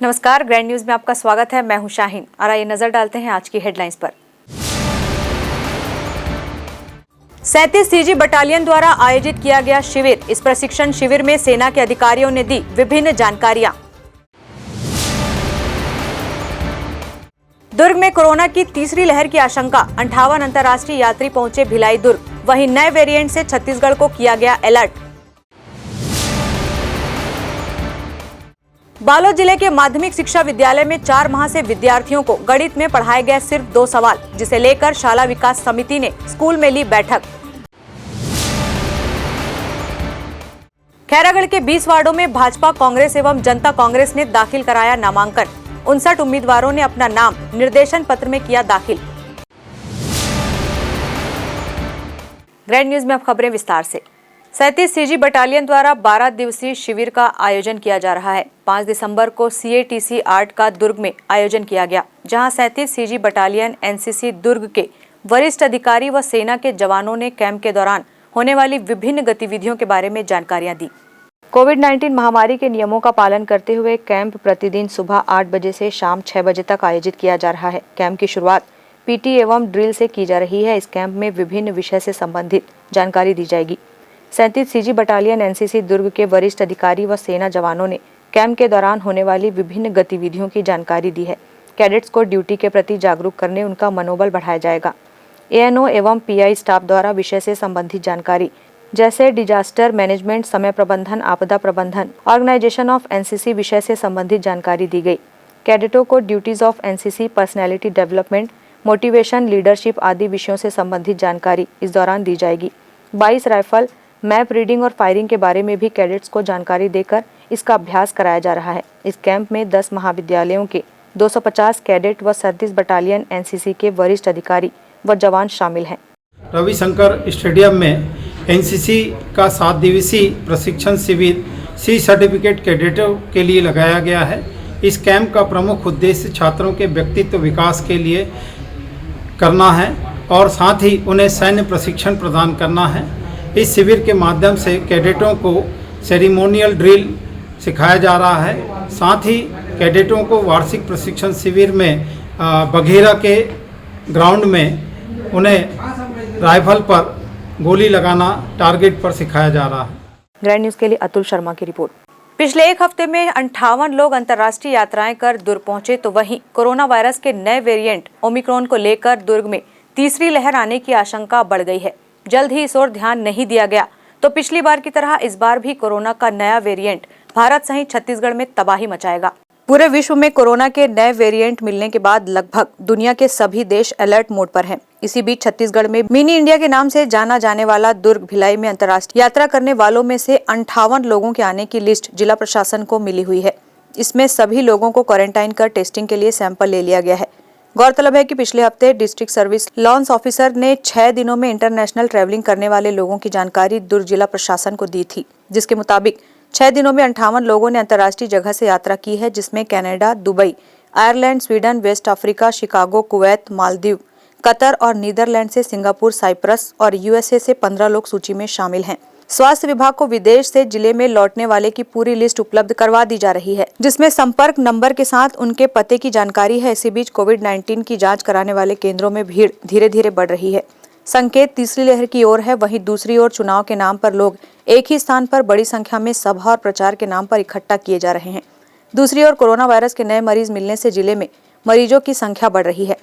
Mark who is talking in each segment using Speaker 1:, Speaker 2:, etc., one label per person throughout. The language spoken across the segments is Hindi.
Speaker 1: नमस्कार, ग्रैंड न्यूज में आपका स्वागत है। मैं हूं शाहीन और आइए नजर डालते हैं आज की हेडलाइंस पर। 37 सीजी बटालियन द्वारा आयोजित किया गया शिविर। इस प्रशिक्षण शिविर में सेना के अधिकारियों ने दी विभिन्न जानकारियां। दुर्ग में कोरोना की तीसरी लहर की आशंका, 58 अंतर्राष्ट्रीय यात्री पहुंचे भिलाई दुर्ग। वहीं नए वेरिएंट से छत्तीसगढ़ को किया गया अलर्ट। बालोद जिले के माध्यमिक शिक्षा विद्यालय में 4 माह से विद्यार्थियों को गणित में पढ़ाए गए सिर्फ 2 सवाल, जिसे लेकर शाला विकास समिति ने स्कूल में ली बैठक। खैरागढ़ के 20 वार्डों में भाजपा, कांग्रेस एवं जनता कांग्रेस ने दाखिल कराया नामांकन। 59 उम्मीदवारों ने अपना नाम निर्देशन पत्र में किया दाखिल। ग्रैंड न्यूज में अब खबरें विस्तार से। 37 सीजी बटालियन द्वारा 12 दिवसीय शिविर का आयोजन किया जा रहा है। 5 दिसंबर को CATC 8 का दुर्ग में आयोजन किया गया, जहां 37 सीजी बटालियन NCC दुर्ग के वरिष्ठ अधिकारी व सेना के जवानों ने कैंप के दौरान होने वाली विभिन्न गतिविधियों के बारे में जानकारियां दी। कोविड-19 महामारी के नियमों का पालन करते हुए कैंप प्रतिदिन सुबह 8 बजे से शाम 6 बजे तक आयोजित किया जा रहा है। कैंप की शुरुआत PT एवं ड्रिल से की जा रही है। इस कैंप में विभिन्न विषय से संबंधित जानकारी दी जाएगी। 37 सीजी बटालियन NCC दुर्ग के वरिष्ठ अधिकारी व सेना जवानों ने कैंप के दौरान होने वाली विभिन्न गतिविधियों की जानकारी दी है। कैडेट्स को ड्यूटी के प्रति जागरूक करने उनका मनोबल बढ़ाया जाएगा। ANO एवं PI स्टाफ द्वारा विषय से संबंधित जानकारी जैसे डिजास्टर मैनेजमेंट, समय प्रबंधन, आपदा प्रबंधन, ऑर्गेनाइजेशन ऑफ NCC विषय से संबंधित जानकारी दी गई। कैडेटों को duties of NCC, personality development, motivation, leadership आदि विषयों से संबंधित जानकारी इस दौरान दी जाएगी। 22 राइफल, मैप रीडिंग और फायरिंग के बारे में भी कैडेट्स को जानकारी देकर इसका अभ्यास कराया जा रहा है। इस कैंप में 10 महाविद्यालयों के 250 कैडेट व 37 बटालियन NCC के वरिष्ठ अधिकारी व जवान शामिल हैं।
Speaker 2: रविशंकर स्टेडियम में NCC का 7 दिवसीय प्रशिक्षण शिविर C सर्टिफिकेट कैडेटों के लिए लगाया गया है। इस कैंप का प्रमुख उद्देश्य छात्रों के व्यक्तित्व विकास के लिए करना है और साथ ही उन्हें सैन्य प्रशिक्षण प्रदान करना है। इस शिविर के माध्यम से कैडेटों को सेरेमोनियल ड्रिल सिखाया जा रहा है। साथ ही कैडेटों को वार्षिक प्रशिक्षण शिविर में बघेरा के ग्राउंड में उन्हें राइफल पर गोली लगाना टारगेट पर सिखाया जा रहा है।
Speaker 1: ग्रैंड न्यूज के लिए अतुल शर्मा की रिपोर्ट। पिछले एक हफ्ते में 58 लोग अंतर्राष्ट्रीय यात्राएं कर दुर्ग पहुंचे, तो वहीं कोरोना वायरस के नए वेरिएंट ओमिक्रॉन को लेकर दुर्ग में तीसरी लहर आने की आशंका बढ़ गई है। जल्द ही इस ओर ध्यान नहीं दिया गया तो पिछली बार की तरह इस बार भी कोरोना का नया वेरिएंट भारत सहित छत्तीसगढ़ में तबाही मचाएगा। पूरे विश्व में कोरोना के नए वेरिएंट मिलने के बाद लगभग दुनिया के सभी देश अलर्ट मोड पर हैं। इसी बीच छत्तीसगढ़ में मिनी इंडिया के नाम से जाना जाने वाला दुर्ग भिलाई में अंतर्राष्ट्रीय यात्रा करने वालों में से 58 लोगों के आने की लिस्ट जिला प्रशासन को मिली हुई है। इसमें सभी लोगों को क्वारंटाइन कर टेस्टिंग के लिए सैंपल ले लिया गया है। गौरतलब है कि पिछले हफ्ते डिस्ट्रिक्ट सर्विस लॉन्च ऑफिसर ने 6 दिनों में इंटरनेशनल ट्रैवलिंग करने वाले लोगों की जानकारी दुर्ग जिला प्रशासन को दी थी, जिसके मुताबिक 6 दिनों में 58 लोगों ने अंतर्राष्ट्रीय जगह से यात्रा की है, जिसमें Canada, Dubai, Ireland, Sweden, West Africa, Chicago, Kuwait, Maldives, Qatar और नीदरलैंड से सिंगापुर, साइप्रस और USA से 15 लोग सूची में शामिल हैं। स्वास्थ्य विभाग को विदेश से जिले में लौटने वाले की पूरी लिस्ट उपलब्ध करवा दी जा रही है, जिसमें संपर्क नंबर के साथ उनके पते की जानकारी है। इसी बीच कोविड-19 की जांच कराने वाले केंद्रों में भीड़ धीरे धीरे बढ़ रही है। संकेत तीसरी लहर की ओर है। वहीं दूसरी ओर चुनाव के नाम पर लोग एक ही स्थान पर बड़ी संख्या में सभा और प्रचार के नाम पर इकट्ठा किए जा रहे हैं। दूसरी ओर कोरोना वायरस के नए मरीज मिलने से जिले में मरीजों की संख्या बढ़ रही है।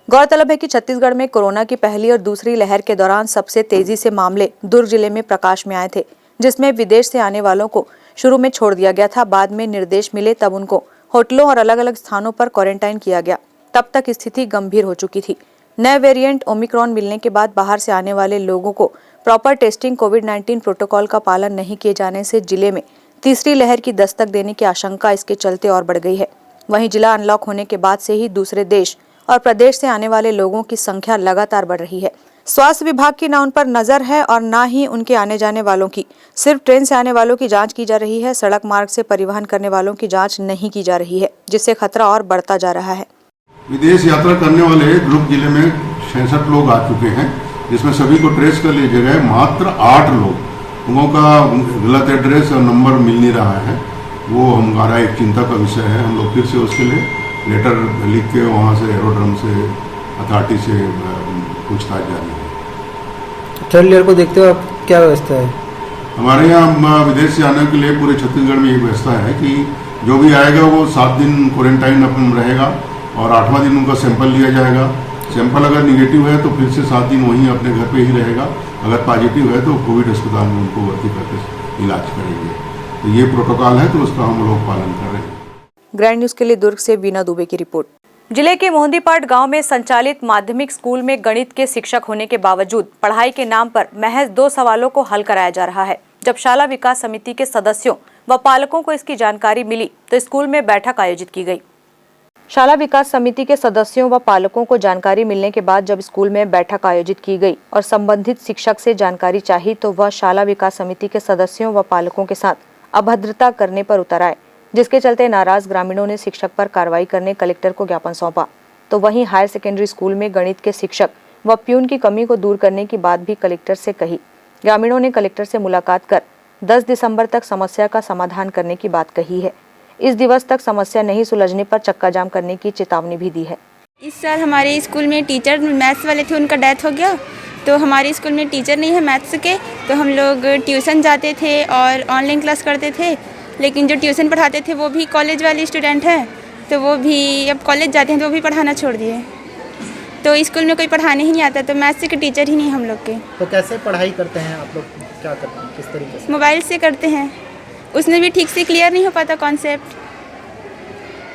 Speaker 1: गौरतलब है कि छत्तीसगढ़ में कोरोना की पहली और दूसरी लहर के दौरान सबसे तेजी से मामले दुर्ग जिले में प्रकाश में आए थे, जिसमें विदेश से आने वालों को शुरू में छोड़ दिया गया था। बाद में निर्देश मिले तब उनको होटलों और अलग अलग स्थानों पर क्वारंटाइन किया गया। तब तक स्थिति गंभीर हो चुकी थी। नए वेरिएंट ओमिक्रॉन मिलने के बाद बाहर से आने वाले लोगों को प्रॉपर टेस्टिंग, कोविड-19 प्रोटोकॉल का पालन नहीं किए जाने से जिले में तीसरी लहर की दस्तक देने की आशंका इसके चलते और बढ़ गई है। वहीं जिला अनलॉक होने के बाद से ही दूसरे देश और प्रदेश से आने वाले लोगों की संख्या लगातार बढ़ रही है। स्वास्थ्य विभाग की न उन पर नजर है और न ही उनके आने जाने वालों की। सिर्फ ट्रेन से आने वालों की जांच की जा रही है। सड़क मार्ग से परिवहन करने वालों की जांच नहीं की जा रही है, जिससे खतरा और बढ़ता जा रहा है।
Speaker 3: विदेश यात्रा करने वाले दुर्ग जिले में 66 लोग आ चुके हैं, जिसमें सभी को ट्रेस कर लिया गया है। मात्र 8 लोग, उनका गलत एड्रेस और नंबर मिल नहीं रहा है। वो हमारा एक चिंता का विषय है। हम लोग फिर से उसके लिए लेटर लिख के वहाँ से एरोड्रम से अथॉरिटी से पूछताछ जारी है।
Speaker 4: थर्ड लेयर को देखते हुए आप क्या व्यवस्था है?
Speaker 3: हमारे यहाँ विदेश से आने के लिए पूरे छत्तीसगढ़ में एक व्यवस्था है कि जो भी आएगा वो 7 दिन क्वारंटाइन अपन रहेगा और 8वां दिन उनका सैंपल लिया जाएगा। सैंपल अगर निगेटिव है तो फिर से 7 दिन वहीं अपने घर पे ही रहेगा। अगर पॉजिटिव है तो कोविड अस्पताल में उनको भर्ती करके इलाज करेंगे। तो ये प्रोटोकॉल है तो उसका हम लोग पालन कर रहे हैं।
Speaker 1: ग्रैंड न्यूज के लिए दुर्ग से बीना दुबे की रिपोर्ट। जिले के मोहंदीपाट गांव में संचालित माध्यमिक स्कूल में गणित के शिक्षक होने के बावजूद पढ़ाई के नाम पर महज 2 सवालों को हल कराया जा रहा है। जब शाला विकास समिति के सदस्यों व पालकों को इसकी जानकारी मिली तो स्कूल में बैठक आयोजित की गई। शाला विकास समिति के सदस्यों व पालकों को जानकारी मिलने के बाद जब स्कूल में बैठक आयोजित की गई और संबंधित शिक्षक से जानकारी चाहिए तो वह शाला विकास समिति के सदस्यों व पालकों के साथ अभद्रता करने पर उतर आए, जिसके चलते नाराज ग्रामीणों ने शिक्षक पर कार्रवाई करने कलेक्टर को ज्ञापन सौंपा। तो वहीं हायर सेकेंडरी स्कूल में गणित के शिक्षक व प्यून की कमी को दूर करने की बात भी कलेक्टर से कही। ग्रामीणों ने कलेक्टर से मुलाकात कर 10 दिसंबर तक समस्या का समाधान करने की बात कही है। इस दिवस तक समस्या नहीं सुलझने पर चक्का जाम करने की चेतावनी भी दी है।
Speaker 5: इस साल हमारे स्कूल में टीचर मैथ्स वाले थे, उनका डेथ हो गया, तो हमारे स्कूल में टीचर नहीं है मैथ्स के, तो हम लोग ट्यूशन जाते थे और ऑनलाइन क्लास करते थे। लेकिन जो ट्यूशन पढ़ाते थे वो भी कॉलेज वाले स्टूडेंट हैं, तो वो भी अब कॉलेज जाते हैं तो वो भी पढ़ाना छोड़ दिए। तो स्कूल में कोई पढ़ाने ही नहीं आता, तो मैथ्स के टीचर ही नहीं हम लोग के।
Speaker 4: तो कैसे पढ़ाई करते हैं आप लोग, क्या करते हैं, किस तरीके से?
Speaker 5: मोबाइल से करते हैं, उसमें भी ठीक से क्लियर नहीं हो पाता कॉन्सेप्ट।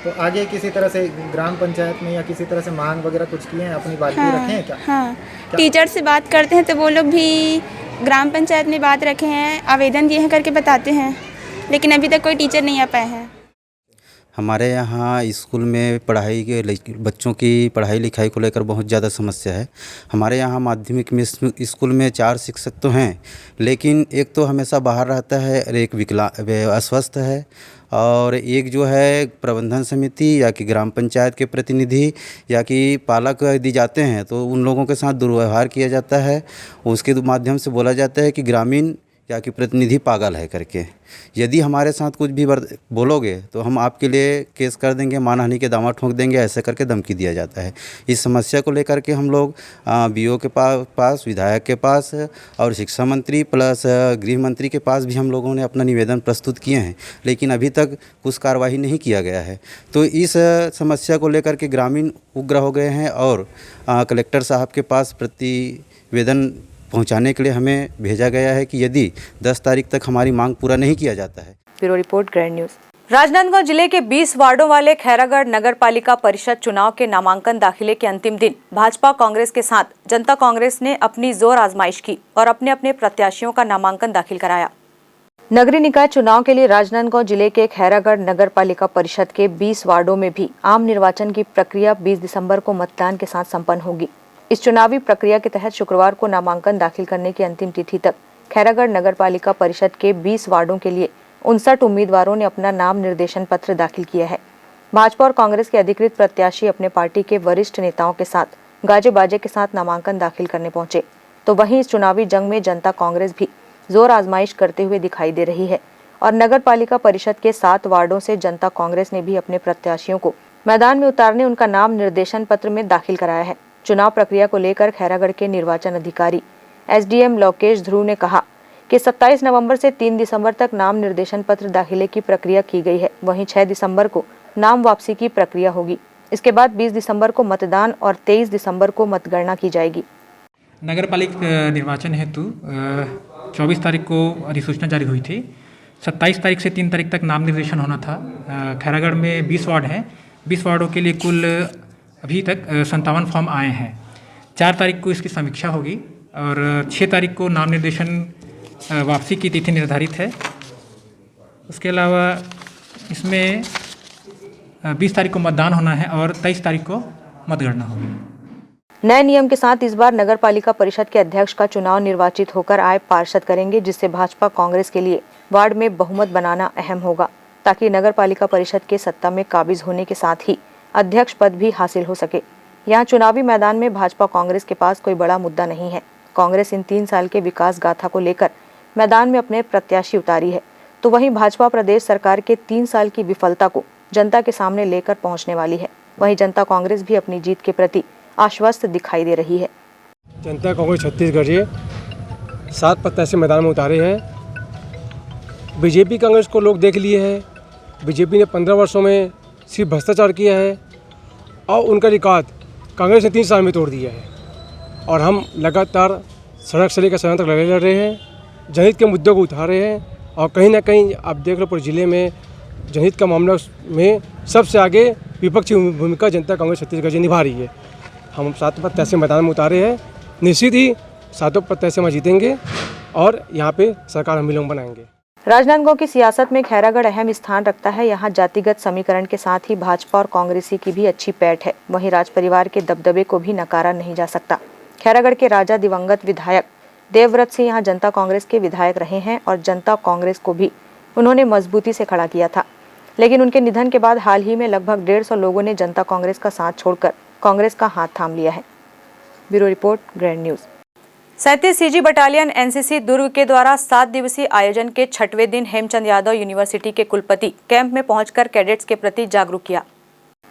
Speaker 4: तो आगे किसी तरह से ग्राम पंचायत में या किसी तरह से मांग वगैरह कुछ किए हैं, अपनी बात भी रखे हैं क्या?
Speaker 5: हाँ, टीचर से बात करते हैं तो वो लोग भी ग्राम पंचायत में बात रखे हैं, आवेदन दिए हैं करके बताते हैं, लेकिन अभी तक कोई टीचर नहीं आ पाए हैं।
Speaker 6: हमारे यहाँ स्कूल में पढ़ाई के बच्चों की पढ़ाई लिखाई को लेकर बहुत ज़्यादा समस्या है। हमारे यहाँ माध्यमिक में स्कूल में 4 शिक्षक तो हैं, लेकिन एक तो हमेशा बाहर रहता है और एक अस्वस्थ है, और एक जो है प्रबंधन समिति या कि ग्राम पंचायत के प्रतिनिधि या कि पालक दी जाते हैं तो उन लोगों के साथ दुर्व्यवहार किया जाता है। उसके माध्यम से बोला जाता है कि ग्रामीण या कि प्रतिनिधि पागल है करके। यदि हमारे साथ कुछ भी बोलोगे तो हम आपके लिए केस कर देंगे, मानहानि के दावा ठोक देंगे, ऐसे करके धमकी दिया जाता है। इस समस्या को लेकर के हम लोग बीओ के पास, विधायक के पास और शिक्षा मंत्री प्लस गृह मंत्री के पास भी हम लोगों ने अपना निवेदन प्रस्तुत किए हैं, लेकिन अभी तक कुछ कार्रवाई नहीं किया गया है। तो इस समस्या को लेकर के ग्रामीण उग्र हो गए हैं और कलेक्टर साहब के पास प्रतिवेदन पहुंचाने के लिए हमें भेजा गया है कि यदि 10 तारीख तक हमारी मांग पूरा नहीं किया जाता है।
Speaker 1: Bureau report, grand news. Rajnandgaon जिले के 20 वार्डों वाले खैरागढ़ नगर पालिका परिषद चुनाव के नामांकन दाखिले के अंतिम दिन भाजपा कांग्रेस के साथ जनता कांग्रेस ने अपनी जोर आजमाइश की और अपने अपने प्रत्याशियों का नामांकन दाखिल कराया। नगरीय निकाय चुनाव के लिए राजनांदगांव जिले के खैरागढ़ नगर पालिका परिषद के 20 वार्डों में भी आम निर्वाचन की प्रक्रिया 20 दिसंबर को मतदान के साथ संपन्न होगी। इस चुनावी प्रक्रिया के तहत शुक्रवार को नामांकन दाखिल करने की अंतिम तिथि तक खैरागढ़ नगर पालिका परिषद के 20 वार्डों के लिए 59 उम्मीदवारों ने अपना नाम निर्देशन पत्र दाखिल किया है। भाजपा और कांग्रेस के अधिकृत प्रत्याशी अपने पार्टी के वरिष्ठ नेताओं के साथ गाजे बाजे के साथ नामांकन दाखिल करने पहुंचे, तो वहीं इस चुनावी जंग में जनता कांग्रेस भी जोर आजमाइश करते हुए दिखाई दे रही है और नगर पालिका परिषद के 7 वार्डों से जनता कांग्रेस ने भी अपने प्रत्याशियों को मैदान में उतारने उनका नाम निर्देशन पत्र में दाखिल कराया है। चुनाव प्रक्रिया को लेकर खैरागढ़ के निर्वाचन अधिकारी एसडीएम लोकेश ध्रुव ने कहा कि 27 नवंबर से 3 दिसंबर तक नाम निर्देशन पत्र दाखिले की प्रक्रिया की गई है। वहीं 6 दिसंबर को नाम वापसी की प्रक्रिया होगी। इसके बाद 20 दिसंबर को मतदान और 23 दिसंबर को मतगणना की जाएगी।
Speaker 7: नगर पालिका निर्वाचन हेतु 24 तारीख को अधिसूचना जारी हुई थी। 27 तारीख से 3 तारीख तक नाम निर्देशन होना था। खैरागढ़ में 20 वार्ड हैं। 20 वार्डों के लिए कुल अभी तक 57 फॉर्म आए हैं। 4 तारीख को इसकी समीक्षा होगी और 6 तारीख को नाम निर्देशन वापसी की तिथि निर्धारित है। उसके अलावा इसमें 20 तारीख को मतदान होना है और 23 तारीख को मतगणना होगी।
Speaker 1: नए नियम के साथ इस बार नगर पालिका परिषद के अध्यक्ष का चुनाव निर्वाचित होकर आए पार्षद करेंगे, जिससे भाजपा कांग्रेस के लिए वार्ड में बहुमत बनाना अहम होगा, ताकि नगर पालिका परिषद के सत्ता में काबिज होने के साथ ही अध्यक्ष पद भी हासिल हो सके। यहाँ चुनावी मैदान में भाजपा कांग्रेस के पास कोई बड़ा मुद्दा नहीं है। कांग्रेस इन 3 साल के विकास गाथा को लेकर मैदान में अपने प्रत्याशी उतारी है, तो वहीं भाजपा प्रदेश सरकार के 3 साल की विफलता को जनता के सामने लेकर पहुंचने वाली है। वहीं जनता कांग्रेस भी अपनी जीत के प्रति आश्वस्त दिखाई दे रही है।
Speaker 8: जनता कांग्रेस छत्तीसगढ़ 7 प्रत्याशी मैदान में उतारे हैं। बीजेपी कांग्रेस को लोग देख लिए हैं। बीजेपी ने 15 वर्षों में सिर्फ भ्रष्टाचार किया है और उनका रिकॉर्ड कांग्रेस ने 3 साल में तोड़ दिया है। और हम लगातार सड़क से लेकर सदन तक लड़ाई लड़ रहे हैं, जनहित के मुद्दों को उठा रहे हैं और कहीं ना कहीं आप देख लो पूरे जिले में जनहित का मामला में सबसे आगे विपक्षी भूमिका जनता कांग्रेस छत्तीसगढ़ जी निभा रही है। हम 7 प्रत्याशी मैदान में उतारे हैं। निश्चित ही 7 प्रत्याशी में जीतेंगे और यहाँ पे सरकार हम लोग बनाएंगे।
Speaker 1: राजनांदगांव की सियासत में खैरागढ़ अहम स्थान रखता है। यहाँ जातिगत समीकरण के साथ ही भाजपा और कांग्रेसी की भी अच्छी पैठ है। वहीं राज परिवार के दबदबे को भी नकारा नहीं जा सकता। खैरागढ़ के राजा दिवंगत विधायक देवव्रत सिंह यहाँ जनता कांग्रेस के विधायक रहे हैं और जनता कांग्रेस को भी उन्होंने मजबूती से खड़ा किया था। लेकिन उनके निधन के बाद हाल ही में लगभग 150 लोगों ने जनता कांग्रेस का साथ छोड़कर कांग्रेस का हाथ थाम लिया है। Bureau report, grand news. 37 CG battalion NCC Durg के द्वारा 7 दिवसीय आयोजन के 6वें दिन हेमचंद यादव यूनिवर्सिटी के कुलपति कैंप में पहुंचकर कैडेट्स के प्रति जागरूक किया।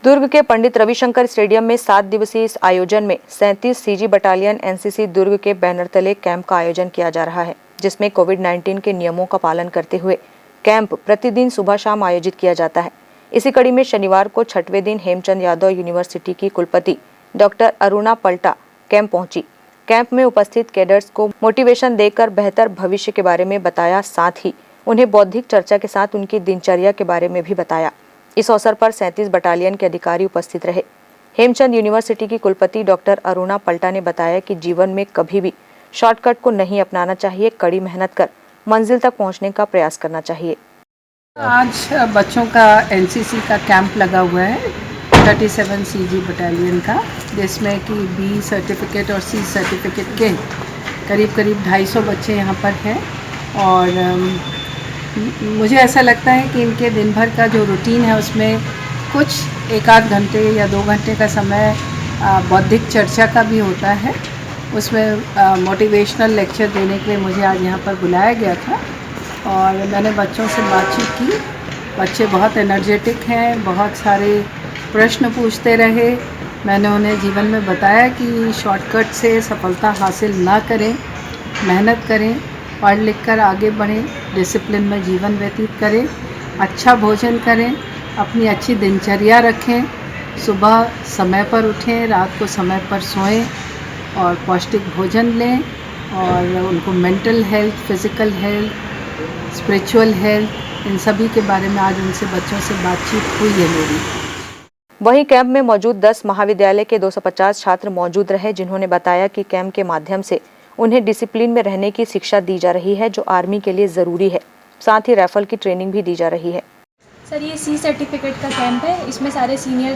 Speaker 1: दुर्ग के पंडित रविशंकर स्टेडियम में 7 दिवसीय इस आयोजन में 37 सीजी बटालियन एनसीसी दुर्ग के बैनर तले कैंप का आयोजन किया जा रहा है, जिसमें कोविड-19 के नियमों का पालन करते हुए कैंप प्रतिदिन सुबह शाम आयोजित किया जाता है। इसी कड़ी में शनिवार को 6वें दिन हेमचंद यादव यूनिवर्सिटी की कुलपति डॉक्टर अरुणा पलटा कैंप पहुंची। कैंप में उपस्थित कैडर्स को मोटिवेशन देकर बेहतर भविष्य के बारे में बताया, साथ ही उन्हें बौद्धिक चर्चा के साथ उनकी दिनचर्या के बारे में भी बताया। इस अवसर पर 37 बटालियन के अधिकारी उपस्थित रहे। हेमचंद यूनिवर्सिटी की कुलपति डॉक्टर अरुणा पलटा ने बताया कि जीवन में कभी भी शॉर्टकट को नहीं अपनाना चाहिए, कड़ी मेहनत कर मंजिल तक पहुंचने का प्रयास करना चाहिए।
Speaker 9: आज बच्चों का एनसीसी का कैंप लगा हुआ है 37 सीजी बटालियन का, जिसमें कि बी सर्टिफिकेट और सी सर्टिफिकेट के करीब 250 बच्चे यहाँ पर हैं। और मुझे ऐसा लगता है कि इनके दिन भर का जो रूटीन है उसमें कुछ 1-8 घंटे या 2 घंटे का समय बौद्धिक चर्चा का भी होता है। उसमें मोटिवेशनल लेक्चर देने के लिए मुझे आज यहाँ पर बुलाया गया था और मैंने बच्चों से बातचीत की। बच्चे बहुत एनर्जेटिक हैं, बहुत सारे प्रश्न पूछते रहे। मैंने उन्हें जीवन में बताया कि शॉर्टकट से सफलता हासिल ना करें, मेहनत करें, पढ़ लिख कर आगे बढ़ें, डिसिप्लिन में जीवन व्यतीत करें, अच्छा भोजन करें, अपनी अच्छी दिनचर्या रखें, सुबह समय पर उठें, रात को समय पर सोएं और पौष्टिक भोजन लें। और उनको mental health, physical health, spiritual health, इन सभी के बारे में आज उनसे बच्चों से बातचीत हुई है मेरी।
Speaker 1: वहीं कैंप में मौजूद 10 महाविद्यालय के 250 छात्र मौजूद रहे, जिन्होंने बताया कि कैंप के माध्यम से उन्हें डिसिप्लिन में रहने की शिक्षा दी जा रही है, जो आर्मी के लिए ज़रूरी है। साथ ही राइफल की ट्रेनिंग भी दी जा रही है।
Speaker 10: सर, ये सी सर्टिफिकेट का कैंप है। इसमें सारे सीनियर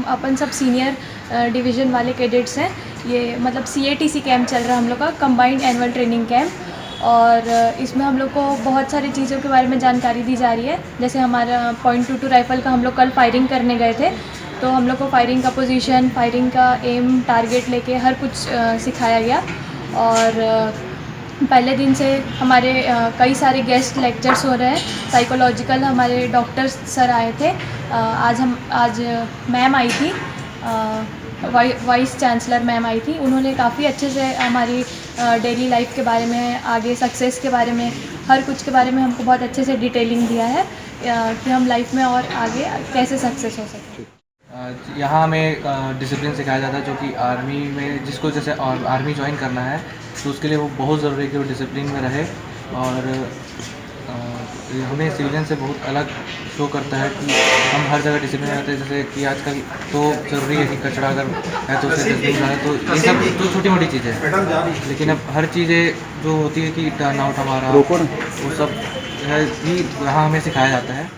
Speaker 10: अपन सब सीनियर डिवीज़न वाले कैडेट्स हैं। ये मतलब CATC कैंप चल रहा है हम लोग का, कंबाइंड एनुअल ट्रेनिंग कैंप। और इसमें हम लोग को बहुत सारी चीज़ों के बारे में जानकारी दी जा रही है। जैसे हमारा .22 राइफ़ल का हम लोग कल फायरिंग करने गए थे, तो हम लोग को फायरिंग का पोजीशन, फायरिंग का एम, टारगेट लेके हर कुछ सिखाया गया। और पहले दिन से हमारे कई सारे गेस्ट लेक्चर्स हो रहे हैं। साइकोलॉजिकल हमारे डॉक्टर सर आए थे। आज मैम आई थी, वाइस चांसलर मैम आई थी। उन्होंने काफ़ी अच्छे से हमारी डेली लाइफ के बारे में, आगे सक्सेस के बारे में, हर कुछ के बारे में हमको बहुत अच्छे से डिटेलिंग दिया है कि हम लाइफ में और आगे कैसे सक्सेस हो सकते हैं।
Speaker 11: यहाँ हमें डिसिप्लिन सिखाया जाता है, जो कि आर्मी में जिसको जैसे आर्मी ज्वाइन करना है तो उसके लिए वो बहुत ज़रूरी है कि वो डिसिप्लिन में रहे। और हमें सिविलियन से बहुत अलग शो करता है कि हम हर जगह डिसिप्लिन में रहते हैं। जैसे कि आजकल तो ज़रूरी है कि कचरा अगर है तो उसे डस्टबिन में, तो ये सब तो छोटी मोटी चीज़ें हैं। लेकिन अब हर चीज़ें जो होती है कि टर्न आउट हमारा, वो सब है कि यहाँ हमें सिखाया जाता है।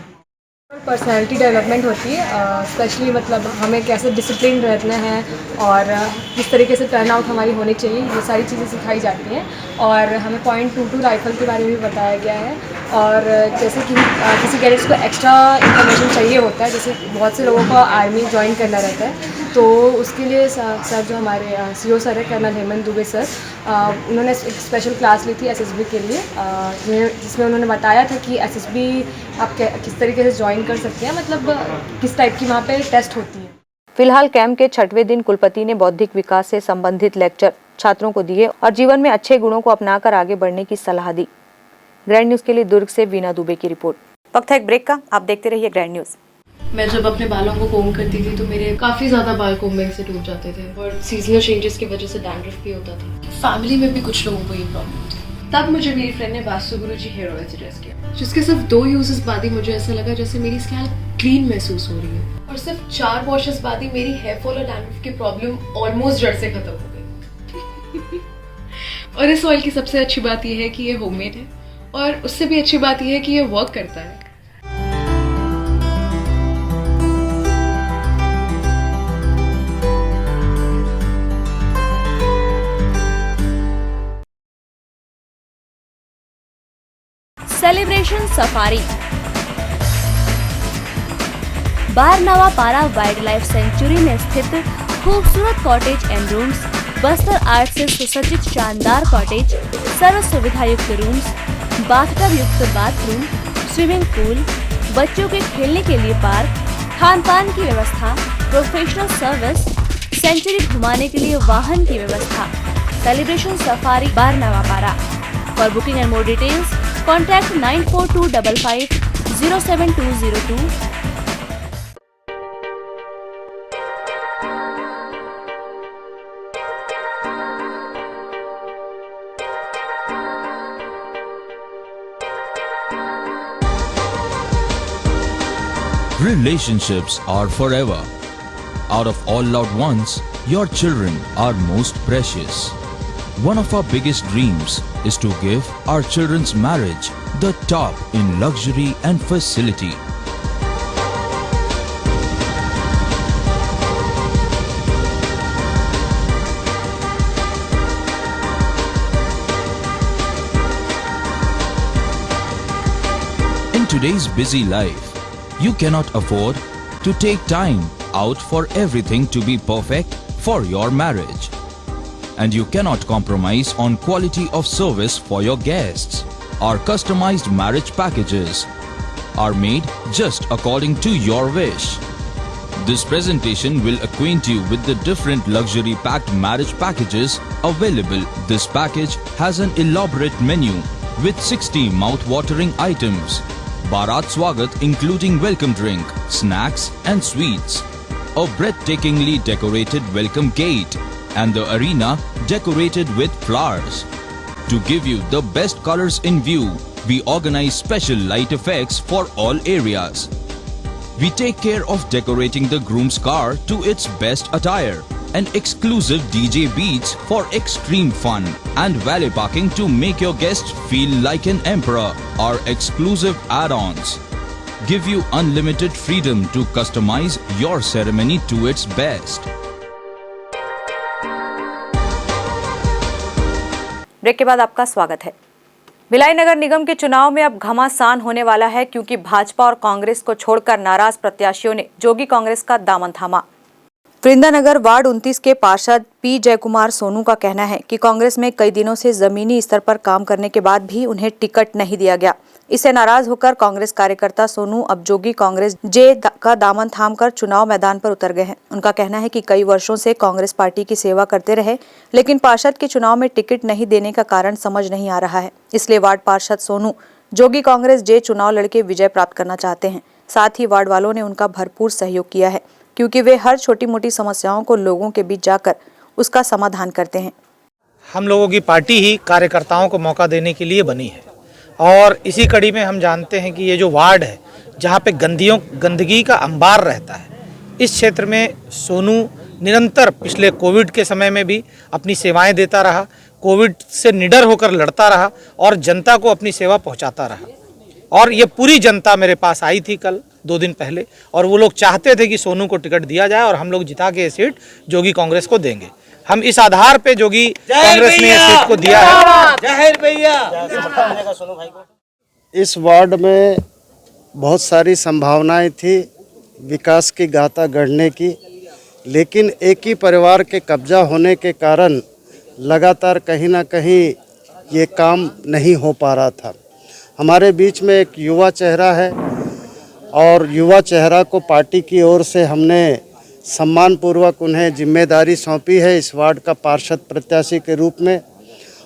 Speaker 10: पर्सनालिटी डेवलपमेंट होती है, स्पेशली मतलब हमें कैसे डिसिप्लिन रहना है और किस तरीके से टर्न आउट हमारी होनी चाहिए, ये सारी चीज़ें सिखाई जाती हैं। और हमें .22 राइफ़ल के बारे में भी बताया गया है। और जैसे कि किसी कैडेट्स को एक्स्ट्रा इन्फॉर्मेशन चाहिए होता है, जैसे बहुत से लोगों को आर्मी ज्वाइन करना रहता है, तो उसके लिए सर जो हमारे सीओ सर है कर्नल हेमंत दुबे सर, उन्होंने एक स्पेशल क्लास ली थी एसएसबी के लिए, जिसमें उन्होंने बताया था कि एसएसबी आप किस तरीके से ज्वाइन कर सकते हैं, मतलब किस टाइप की वहाँ पे टेस्ट होती है।
Speaker 1: फिलहाल कैंप के 6वें दिन कुलपति ने बौद्धिक विकास से संबंधित लेक्चर छात्रों को दिए और जीवन में अच्छे गुणों को अपनाकर आगे बढ़ने की सलाह दी। ग्रैंड न्यूज के लिए दुर्ग से वीना दुबे की रिपोर्ट। वक्त है एक ब्रेक का, आप देखते रहिए ग्रैंड न्यूज।
Speaker 12: मैं जब अपने बालों को कोम करती थी तो मेरे काफ़ी ज़्यादा बाल कोम्बिंग से टूट जाते थे और सीजनल चेंजेस की वजह से डैंड्रफ भी होता था। फैमिली में भी कुछ लोगों को ये प्रॉब्लम थी। तब मुझे मेरी फ्रेंड ने वास्तु गुरुजी हेयर ऑयल सजेस्ट किया, जिसके सिर्फ 2 यूजेस बाद ही मुझे ऐसा लगा जैसे मेरी स्कैल्प क्लीन महसूस हो रही है, और सिर्फ 4 वॉशेस बाद ही मेरी हेयर फॉल और डैंड्रफ की प्रॉब्लम ऑलमोस्ट जड़ से खत्म हो गई। और इस ऑयल की सबसे अच्छी बात यह है कि ये होममेड है, और उससे भी अच्छी बात यह है कि ये वर्क करता है।
Speaker 13: सेलिब्रेशन सफारी बारनावा पारा वाइल्ड लाइफ सेंचुरी में स्थित खूबसूरत cottage and rooms, Bastar art से सुसज्जित शानदार कॉटेज, सर्व सुविधा युक्त रूम्स, बाथटब युक्त बाथरूम, स्विमिंग पूल, बच्चों के खेलने के लिए पार्क, खान पान की व्यवस्था, प्रोफेशनल सर्विस, सेंचुरी घुमाने के लिए वाहन की व्यवस्था। सेलिब्रेशन सफारी बारनावा पारा। For booking and more details contact 9425507202।
Speaker 14: Relationships are forever. Out of all loved ones, your children are most precious. One of our biggest dreams is to give our children's marriage the top in luxury and facility. In today's busy life, you cannot afford to take time out for everything to be perfect for your marriage. And you cannot compromise on quality of service for your guests. Our customized marriage packages are made just according to your wish. This presentation will acquaint you with the different luxury packed marriage packages available. This package has an elaborate menu with 60 mouth-watering items. Bharat Swagat including welcome drink, snacks and sweets. A breathtakingly decorated welcome gate and the arena decorated with flowers. To give you the best colors in view, we organize special light effects for all areas. We take care of decorating the groom's car to its best attire, and exclusive DJ beats for extreme fun, and valet parking to make your guests feel like an emperor. Our exclusive add-ons give you unlimited freedom to customize your ceremony to its best.
Speaker 1: Break के बाद आपका स्वागत है। भिलाई नगर निगम के चुनाव में अब घमासान होने वाला है, क्योंकि भाजपा और कांग्रेस को छोड़कर नाराज प्रत्याशियों ने जोगी कांग्रेस का दामन थामा। वृंदानगर वार्ड 29 के पार्षद पी जयकुमार सोनू का कहना है कि कांग्रेस में कई दिनों से जमीनी स्तर पर काम करने के बाद भी उन्हें टिकट नहीं दिया गया। इससे नाराज होकर कांग्रेस कार्यकर्ता सोनू अब जोगी कांग्रेस जे का दामन थामकर चुनाव मैदान पर उतर गए हैं। उनका कहना है कि कई वर्षों से कांग्रेस पार्टी की सेवा करते रहे, लेकिन पार्षद के चुनाव में टिकट नहीं देने का कारण समझ नहीं आ रहा है। इसलिए वार्ड पार्षद सोनू जोगी कांग्रेस जे चुनाव लड़के विजय प्राप्त करना चाहते हैं। साथ ही वार्ड वालों ने उनका भरपूर सहयोग किया है, क्योंकि वे हर छोटी मोटी समस्याओं को लोगों के बीच जाकर उसका समाधान करते हैं।
Speaker 4: हम लोगों की पार्टी ही कार्यकर्ताओं को मौका देने के लिए बनी है, और इसी कड़ी में हम जानते हैं कि ये जो वार्ड है जहाँ पे गंदगी का अंबार रहता है, इस क्षेत्र में सोनू निरंतर पिछले कोविड के समय में भी अपनी सेवाएं देता रहा, कोविड से निडर होकर लड़ता रहा और जनता को अपनी सेवा पहुंचाता रहा। और ये पूरी जनता मेरे पास आई थी कल 2 दिन पहले, और वो लोग चाहते थे कि सोनू को टिकट दिया जाए और हम लोग जिता के ये सीट जोगी कांग्रेस को देंगे। हम इस आधार पे जोगी कांग्रेस ने इस सीट को दिया है।
Speaker 15: जय भैया। इस वार्ड में बहुत सारी संभावनाएं थी विकास की गाथा गढ़ने की, लेकिन एक ही परिवार के कब्जा होने के कारण लगातार कहीं ना कहीं ये काम नहीं हो पा रहा था। हमारे बीच में एक युवा चेहरा है और युवा चेहरा को पार्टी की ओर से हमने सम्मानपूर्वक उन्हें जिम्मेदारी सौंपी है इस वार्ड का पार्षद प्रत्याशी के रूप में,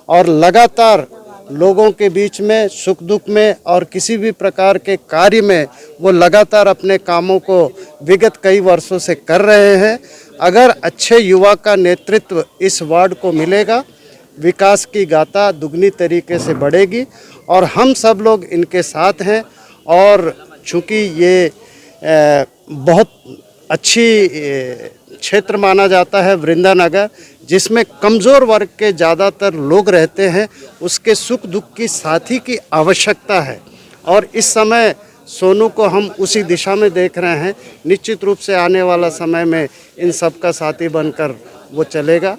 Speaker 15: और लगातार लोगों के बीच में सुख दुख में और किसी भी प्रकार के कार्य में वो लगातार अपने कामों को विगत कई वर्षों से कर रहे हैं। अगर अच्छे युवा का नेतृत्व इस वार्ड को मिलेगा, विकास की गाथा दुगनी तरीके से बढ़ेगी और हम सब लोग इनके साथ हैं। और चूँकि ये बहुत अच्छी क्षेत्र माना जाता है वृंदानगर, जिसमें कमज़ोर वर्ग के ज़्यादातर लोग रहते हैं, उसके सुख दुख की साथी की आवश्यकता है और इस समय सोनू को हम उसी दिशा में देख रहे हैं। निश्चित रूप से आने वाला समय में इन सब का साथी बनकर वो चलेगा।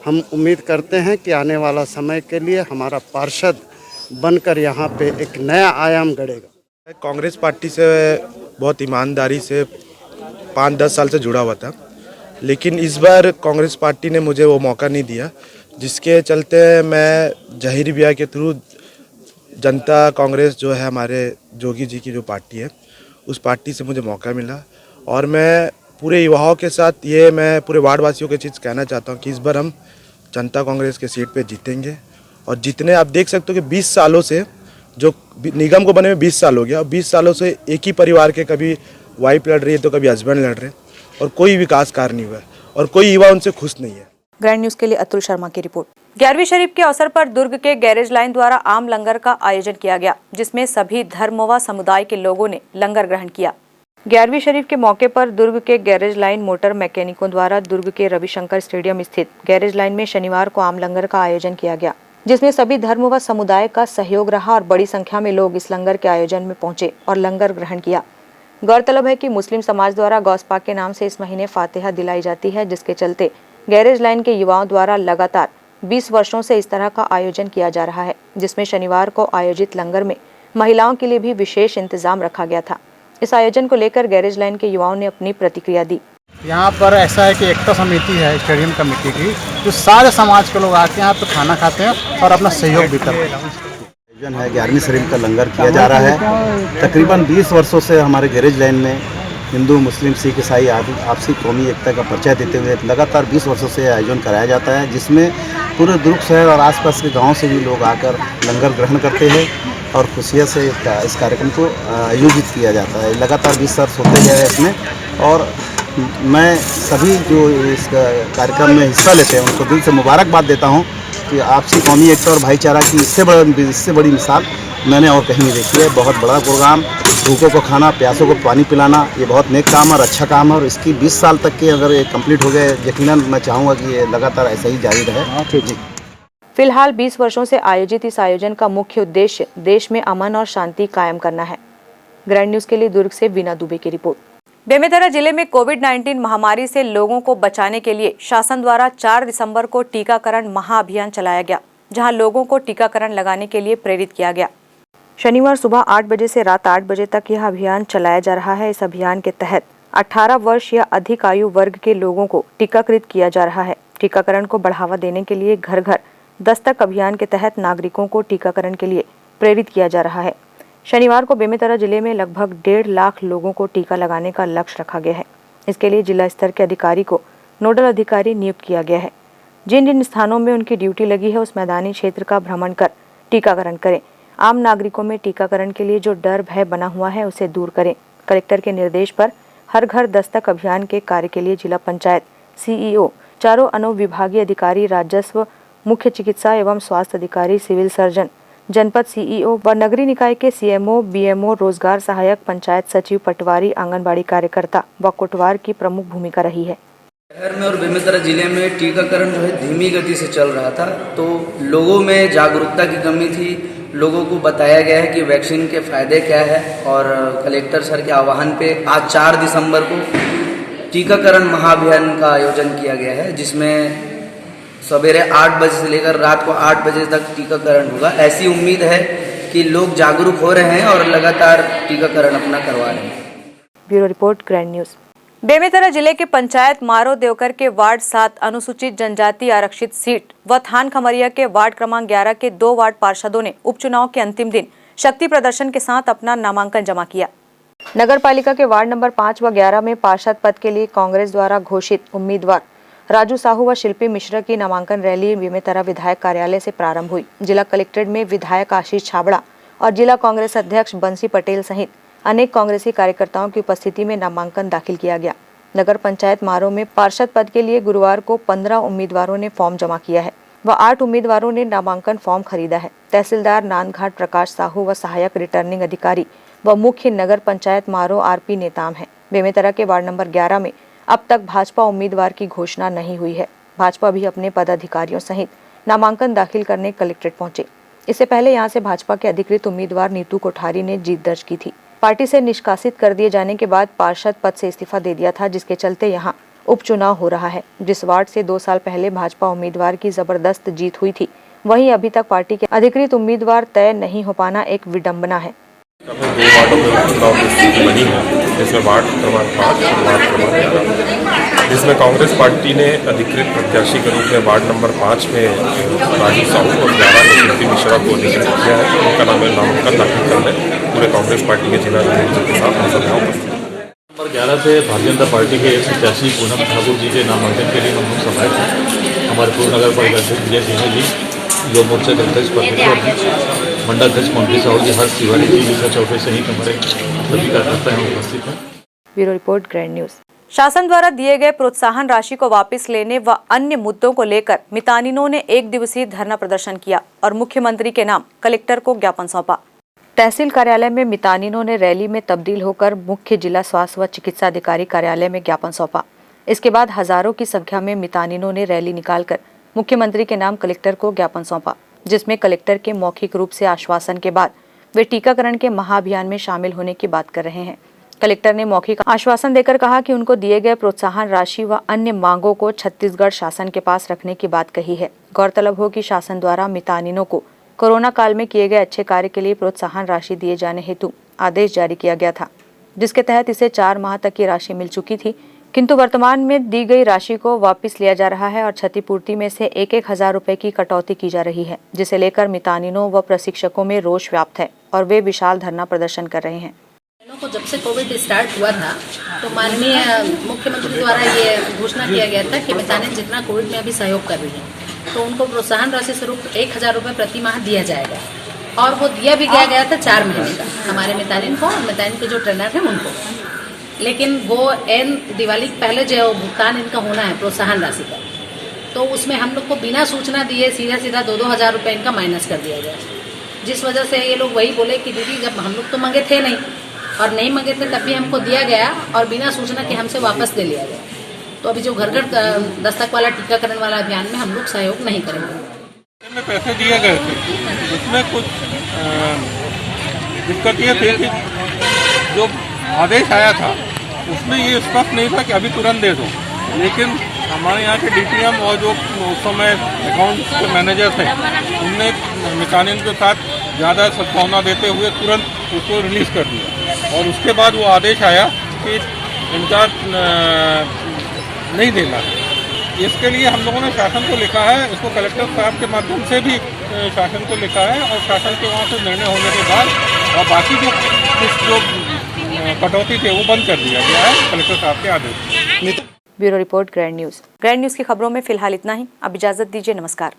Speaker 15: हम उम्मीद करते हैं कि आने वाला समय के लिए हमारा पार्षद बनकर यहाँ पे एक नया आयाम गढ़ेगा।
Speaker 16: कांग्रेस पार्टी से बहुत ईमानदारी से 5-10 साल से जुड़ा हुआ था, लेकिन इस बार कांग्रेस पार्टी ने मुझे वो मौका नहीं दिया, जिसके चलते मैं जहीर भैया के थ्रू जनता कांग्रेस जो है हमारे जोगी जी की जो पार्टी है, उस पार्टी से मुझे मौका मिला और मैं पूरे युवाओं के साथ ये मैं पूरे वार्ड वासियों की चीज़ कहना चाहता हूँ कि इस बार हम जनता कांग्रेस के सीट पे जीतेंगे। और जितने आप देख सकते हो कि 20 सालों से जो निगम को बने हुए 20 साल हो गया, और 20 सालों से एक ही परिवार के कभी वाइफ लड़ रही है तो कभी हस्बैंड लड़ रहे हैं और कोई विकास कार्य नहीं हुआ है और कोई युवा उनसे खुश नहीं है।
Speaker 1: ग्रैंड न्यूज के लिए अतुल शर्मा की रिपोर्ट। 11वीं शरीफ के अवसर पर दुर्ग के गैरेज लाइन द्वारा आम लंगर का आयोजन किया गया, जिसमें सभी धर्म व समुदाय के लोगों ने लंगर ग्रहण किया। 11वीं शरीफ के मौके पर दुर्ग के गैरेज लाइन मोटर मैकेनिकों द्वारा दुर्ग के रविशंकर स्टेडियम स्थित गैरेज लाइन में शनिवार को आम लंगर का आयोजन किया गया, जिसमें सभी धर्म व समुदाय का सहयोग रहा और बड़ी संख्या में लोग इस लंगर के आयोजन में पहुंचे और लंगर ग्रहण किया। गौरतलब है कि मुस्लिम समाज द्वारा गौसपाक के नाम से इस महीने फातिहा दिलाई जाती है, जिसके चलते गैरेज लाइन के युवाओं द्वारा लगातार 20 वर्षों से इस तरह का आयोजन किया जा रहा है, जिसमें शनिवार को आयोजित लंगर में महिलाओं के लिए भी विशेष इंतजाम रखा गया था। इस आयोजन को लेकर गैरेज लाइन के युवाओं ने अपनी प्रतिक्रिया दी।
Speaker 2: यहाँ पर ऐसा है कि एकता समिति है स्टेडियम कमेटी की, जो सारे समाज के लोग आते हैं यहाँ पे खाना खाते हैं और अपना सहयोग भी करते हैं।
Speaker 6: आयोजन है 11वीं शरीफ का लंगर किया जा रहा है। तकरीबन 20 वर्षों से हमारे गैरेज लाइन में हिंदू मुस्लिम सिख ईसाई आपसी कौमी एकता का परिचय देते हुए लगातार 20 वर्षों से आयोजन कराया जाता है, जिसमें पूरे दुर्ग शहर और आसपास के गाँव से भी लोग आकर लंगर ग्रहण करते हैं और खुशियाँ से इस कार्यक्रम को आयोजित किया जाता है। लगातार 20 साल होते गए हैं इसमें, और मैं सभी जो इस कार्यक्रम में हिस्सा लेते हैं उनको दिल से मुबारकबाद देता हूँ कि आपसी कौमी एकता और भाईचारा की इससे बड़ी मिसाल मैंने और कहीं नहीं देखी है। बहुत बड़ा प्रोग्राम, भूखों को खाना, प्यासों को पानी पिलाना, ये बहुत नेक काम और अच्छा काम है और इसकी 20 साल तक के अगर ये कंप्लीट हो गए, यकीनन मैं चाहूँगा कि ये लगातार ऐसा ही जारी रहे। जी।
Speaker 1: फिलहाल 20 वर्षों से आयोजित इस आयोजन का मुख्य उद्देश्य देश में अमन और शांति कायम करना है। ग्रैंड न्यूज के लिए दुर्ग से वीना दुबे की रिपोर्ट। बेमेतरा जिले में कोविड-19 महामारी से लोगों को बचाने के लिए शासन द्वारा 4 दिसंबर को टीकाकरण महाअभियान चलाया गया, जहां लोगों को टीकाकरण लगाने के लिए प्रेरित किया गया। शनिवार सुबह 8 बजे से रात 8 बजे तक यह अभियान चलाया जा रहा है। इस अभियान के तहत 18 वर्ष या अधिक आयु वर्ग के लोगों को टीकाकृत किया जा रहा है। टीकाकरण को बढ़ावा देने के लिए घर घर दस्तक अभियान के तहत नागरिकों को टीकाकरण के लिए प्रेरित किया जा रहा है। शनिवार को बेमेतरा जिले में लगभग 1.5 लाख लोगों को टीका लगाने का लक्ष्य रखा गया है। इसके लिए जिला स्तर के अधिकारी को नोडल अधिकारी नियुक्त किया गया है। जिन जिन स्थानों में उनकी ड्यूटी लगी है उस मैदानी क्षेत्र का भ्रमण कर टीकाकरण करें। आम नागरिकों में टीकाकरण के लिए जो डर भय बना हुआ है उसे दूर करें। कलेक्टर के निर्देश पर हर घर दस्तक अभियान के कार्य के लिए जिला पंचायत सीईओ, चारों अनुविभागीय अधिकारी, राजस्व, मुख्य चिकित्सा एवं स्वास्थ्य अधिकारी, सिविल सर्जन, जनपद सीईओ व नगरीय निकाय के सीएमओ, बीएमओ, रोजगार सहायक, पंचायत सचिव, पटवारी, आंगनबाड़ी कार्यकर्ता व कोटवार की प्रमुख भूमिका रही है।
Speaker 17: शहर में और बेमेतरा जिले में टीकाकरण जो है धीमी गति से चल रहा था, तो लोगों में जागरूकता की कमी थी। लोगों को बताया गया है कि वैक्सीन के फायदे क्या है और कलेक्टर सर के आह्वान पे आज 4 दिसंबर को टीकाकरण महाअभियान का आयोजन किया गया है, जिसमें सवेरे 8 बजे से लेकर रात को 8 बजे तक टीकाकरण होगा। ऐसी उम्मीद है कि लोग जागरूक हो रहे हैं और लगातार टीकाकरण अपना करवा रहे हैं।
Speaker 1: Bureau report, grand news. Bemetara जिले के पंचायत मारो देवकर के वार्ड 7 अनुसूचित जनजाति आरक्षित सीट व थान खमरिया के वार्ड क्रमांक 11 के 2 वार्ड पार्षदों ने उपचुनाव के अंतिम दिन शक्ति प्रदर्शन के साथ अपना नामांकन जमा किया। नगर पालिका के वार्ड नंबर 5 व 11 में पार्षद पद के लिए कांग्रेस द्वारा घोषित उम्मीदवार राजू साहू व शिल्पी मिश्रा की नामांकन रैली बेमेतरा विधायक कार्यालय से प्रारंभ हुई। जिला कलेक्ट्रेट में विधायक आशीष छाबड़ा और जिला कांग्रेस अध्यक्ष बंसी पटेल सहित अनेक कांग्रेसी कार्यकर्ताओं की उपस्थिति में नामांकन दाखिल किया गया। नगर पंचायत मारो में पार्षद पद के लिए गुरुवार को 15 उम्मीदवारों ने फॉर्म जमा किया है व 8 उम्मीदवारों ने नामांकन फॉर्म खरीदा है। तहसीलदार नानघाट प्रकाश साहू व सहायक रिटर्निंग अधिकारी व मुख्य नगर पंचायत मारो आरपी नेताम है। बेमेतरा के वार्ड नंबर 11 में अब तक भाजपा उम्मीदवार की घोषणा नहीं हुई है। भाजपा भी अपने पदाधिकारियों सहित नामांकन दाखिल करने कलेक्ट्रेट पहुंचे। इससे पहले यहां से भाजपा के अधिकृत उम्मीदवार नीतू कोठारी ने जीत दर्ज की थी। पार्टी से निष्कासित कर दिए जाने के बाद पार्षद पद से इस्तीफा दे दिया था, जिसके चलते यहां उपचुनाव हो रहा है। जिस वार्ड से 2 साल पहले भाजपा उम्मीदवार की जबरदस्त जीत हुई थी, वहीं अभी तक पार्टी के अधिकृत उम्मीदवार तय नहीं हो पाना एक विडंबना है।
Speaker 18: 2 वार्डों में चुनाव की स्थिति बनी है, जिसमें वार्ड क्रमांक 5 और वार्ड क्रमांक 11, जिसमें कांग्रेस पार्टी ने अधिकृत प्रत्याशी के रूप में वार्ड नंबर 5 में राजू साहू और 11 में शिल्पी मिश्रा को अधिकृत किया है। उनका नामांकन दाखिल करने पूरे कांग्रेस पार्टी के जिला अध्यक्ष के साथ हम सब यहाँ उपस्थित हैं।
Speaker 19: नंबर 11 से भारतीय जनता पार्टी के प्रत्याशी पूनम ठाकुर जी के नामांकन के लिए हम लोग सफाए थे। हमारे पूर्व नगर पालिका अध्यक्ष विजय सिंह जी, युवा मोर्चा के अध्यक्ष परमेश्वर मंडल अध्यक्ष मंत्री साहू जी, हर्ष तिवारी जी, विशा चौबे सहित हमारे सभी कार्यकर्ता यहाँ उपस्थित हैं।
Speaker 1: Bureau report, grand news. शासन द्वारा दिए गए प्रोत्साहन राशि को वापस लेने व अन्य मुद्दों को लेकर मितानिनों ने 1 दिवसीय धरना प्रदर्शन किया और मुख्यमंत्री के नाम कलेक्टर को ज्ञापन सौंपा। तहसील कार्यालय में मितानिनों ने रैली में तब्दील होकर मुख्य जिला स्वास्थ्य व चिकित्सा अधिकारी कार्यालय में ज्ञापन सौंपा। इसके बाद हजारों की संख्या में मितानिनों ने रैली निकालकर मुख्यमंत्री के नाम कलेक्टर को ज्ञापन सौंपा, जिसमें कलेक्टर के मौखिक रूप से आश्वासन के बाद वे टीकाकरण के महाअभियान में शामिल होने की बात कर रहे हैं। कलेक्टर ने मौखिक आश्वासन देकर कहा कि उनको दिए गए प्रोत्साहन राशि व अन्य मांगों को छत्तीसगढ़ शासन के पास रखने की बात कही है। गौरतलब हो कि शासन द्वारा मितानिनों को कोरोना काल में किए गए अच्छे कार्य के लिए प्रोत्साहन राशि दिए जाने हेतु आदेश जारी किया गया था, जिसके तहत इसे 4 माह तक की राशि मिल चुकी थी, किंतु वर्तमान में दी गई राशि को वापस लिया जा रहा है और क्षतिपूर्ति में से 1-1 हजार रुपए की कटौती की जा रही है, जिसे लेकर मितानिनों व प्रशिक्षकों में रोष व्याप्त है और वे विशाल धरना प्रदर्शन कर रहे हैं।
Speaker 20: को जब से कोविड स्टार्ट हुआ था तो माननीय मुख्यमंत्री द्वारा ये घोषणा किया गया था कि मितानिन जितना कोविड में अभी सहयोग कर रही है तो उनको प्रोत्साहन राशि स्वरूप 1,000 रुपये प्रति माह दिया जाएगा, और वो दिया भी गया था 4 महीने का हमारे मितानिन को और मितानिन के जो ट्रेनर हैं उनको। लेकिन वो एन दिवाली के पहले जो भुगतान इनका होना है प्रोत्साहन राशि का, तो उसमें हम लोग को बिना सूचना दिए सीधा 2-2 हज़ार रुपये इनका माइनस कर दिया गया, जिस वजह से ये लोग वही बोले कि दीदी जब हम लोग तो मंगे थे नहीं और नहीं मंगे थे तब भी हमको दिया गया और बिना सूचना के हमसे वापस ले लिया गया। तो अभी जो घर घर दस्तक वाला टीकाकरण वाला अभियान में हम लोग सहयोग नहीं करेंगे।
Speaker 21: में पैसे दिए गए थे, उसमें कुछ दिक्कत ये थी कि जो आदेश आया था उसमें ये स्पष्ट नहीं था कि अभी तुरंत दे दो, लेकिन हमारे यहाँ के डीटीएम और जो उस समय अकाउंट के मैनेजर थे उनने मितानिन के साथ ज़्यादा सद्भावना देते हुए तुरंत उसको रिलीज़ कर दिया, और उसके बाद वो आदेश आया कि इनका नहीं देना। इसके लिए हम लोगों ने शासन को लिखा है, इसको कलेक्टर साहब के माध्यम से भी शासन को लिखा है, और शासन के वहाँ से निर्णय होने के बाद और बाकी जो कटौती थे वो बंद कर दिया गया है कलेक्टर साहब के आदेश।
Speaker 1: Bureau report, grand news. Grand news की खबरों में फिलहाल इतना ही। अब इजाजत दीजिए, नमस्कार।